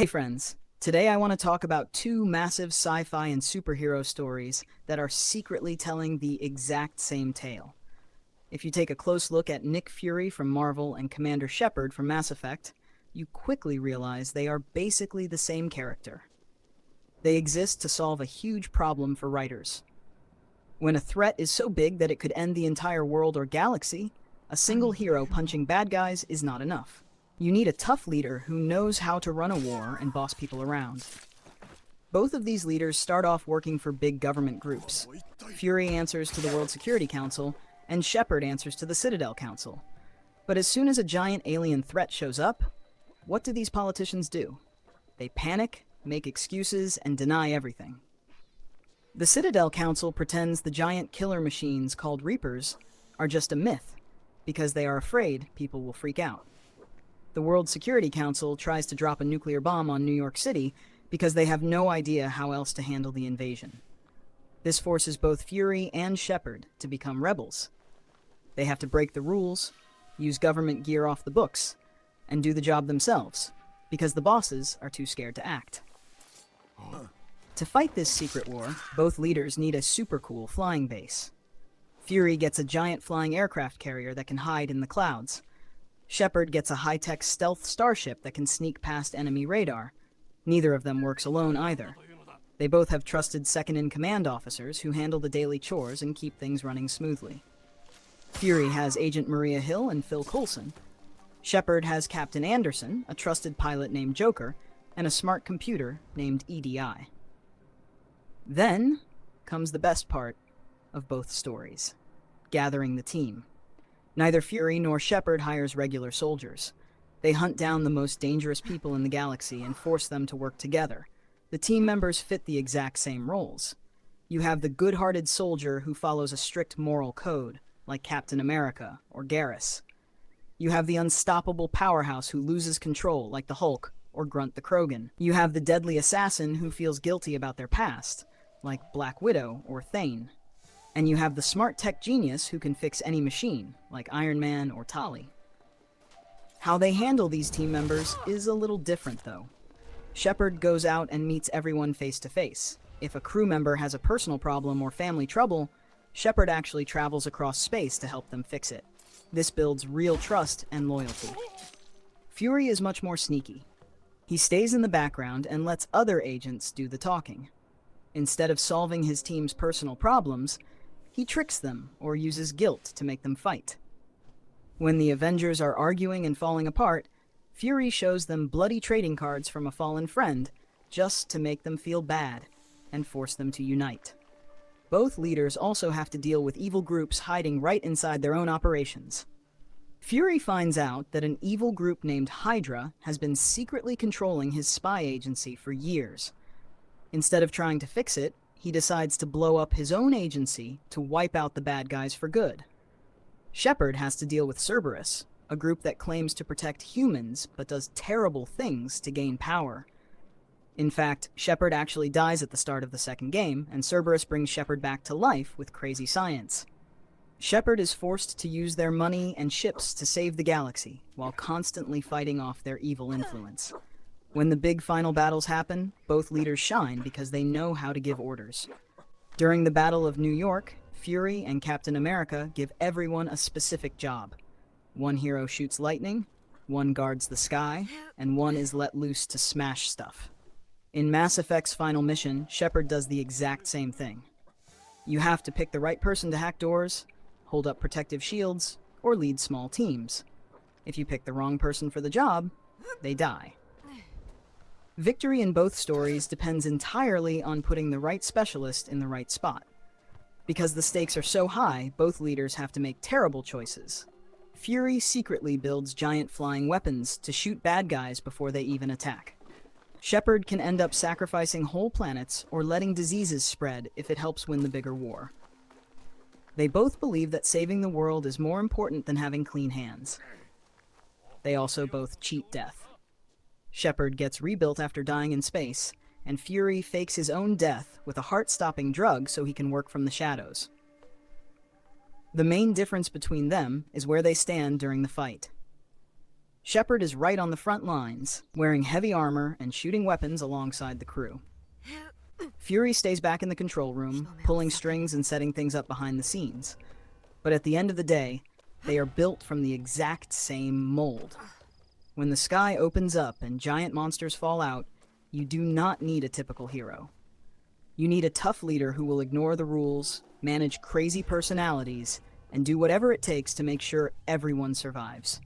Hey friends, today I want to talk about two massive sci-fi and superhero stories that are secretly telling the exact same tale. If you take a close look at Nick Fury from Marvel and Commander Shephard from Mass Effect, you quickly realize they are basically the same character. They exist to solve a huge problem for writers. When a threat is so big that it could end the entire world or galaxy, a single hero punching bad guys is not enough. You need a tough leader who knows how to run a war and boss people around. Both of these leaders start off working for big government groups. Fury answers to the World Security Council, and Shephard answers to the Citadel Council. But as soon as a giant alien threat shows up, what do these politicians do? They panic, make excuses, and deny everything. The Citadel Council pretends the giant killer machines called Reapers are just a myth, because they are afraid people will freak out. The World Security Council tries to drop a nuclear bomb on New York City because they have no idea how else to handle the invasion. This forces both Fury and Shephard to become rebels. They have to break the rules, use government gear off the books, and do the job themselves, because the bosses are too scared to act. To fight this secret war, both leaders need a super cool flying base. Fury gets a giant flying aircraft carrier that can hide in the clouds. Shephard gets a high-tech stealth starship that can sneak past enemy radar. Neither of them works alone either. They both have trusted second-in-command officers who handle the daily chores and keep things running smoothly. Fury has Agent Maria Hill and Phil Coulson. Shephard has Captain Anderson, a trusted pilot named Joker, and a smart computer named EDI. Then comes the best part of both stories: gathering the team. Neither Fury nor Shephard hires regular soldiers. They hunt down the most dangerous people in the galaxy and force them to work together. The team members fit the exact same roles. You have the good-hearted soldier who follows a strict moral code, like Captain America or Garrus. You have the unstoppable powerhouse who loses control, like the Hulk or Grunt the Krogan. You have the deadly assassin who feels guilty about their past, like Black Widow or Thane. And you have the smart tech genius who can fix any machine, like Iron Man or Tali. How they handle these team members is a little different, though. Shephard goes out and meets everyone face to face. If a crew member has a personal problem or family trouble, Shephard actually travels across space to help them fix it. This builds real trust and loyalty. Fury is much more sneaky. He stays in the background and lets other agents do the talking. Instead of solving his team's personal problems, he tricks them or uses guilt to make them fight. When the Avengers are arguing and falling apart, Fury shows them bloody trading cards from a fallen friend just to make them feel bad and force them to unite. Both leaders also have to deal with evil groups hiding right inside their own operations. Fury finds out that an evil group named Hydra has been secretly controlling his spy agency for years. Instead of trying to fix it, he decides to blow up his own agency to wipe out the bad guys for good. Shephard has to deal with Cerberus, a group that claims to protect humans but does terrible things to gain power. In fact, Shephard actually dies at the start of the second game, and Cerberus brings Shephard back to life with crazy science. Shephard is forced to use their money and ships to save the galaxy, while constantly fighting off their evil influence. When the big final battles happen, both leaders shine because they know how to give orders. During the Battle of New York, Fury and Captain America give everyone a specific job. One hero shoots lightning, one guards the sky, and one is let loose to smash stuff. In Mass Effect's final mission, Shephard does the exact same thing. You have to pick the right person to hack doors, hold up protective shields, or lead small teams. If you pick the wrong person for the job, they die. Victory in both stories depends entirely on putting the right specialist in the right spot. Because the stakes are so high, both leaders have to make terrible choices. Fury secretly builds giant flying weapons to shoot bad guys before they even attack. Shephard can end up sacrificing whole planets or letting diseases spread if it helps win the bigger war. They both believe that saving the world is more important than having clean hands. They also both cheat death. Shephard gets rebuilt after dying in space, and Fury fakes his own death with a heart-stopping drug so he can work from the shadows. The main difference between them is where they stand during the fight. Shephard is right on the front lines, wearing heavy armor and shooting weapons alongside the crew. Fury stays back in the control room, pulling strings and setting things up behind the scenes. But at the end of the day, they are built from the exact same mold. When the sky opens up and giant monsters fall out, you do not need a typical hero. You need a tough leader who will ignore the rules, manage crazy personalities, and do whatever it takes to make sure everyone survives.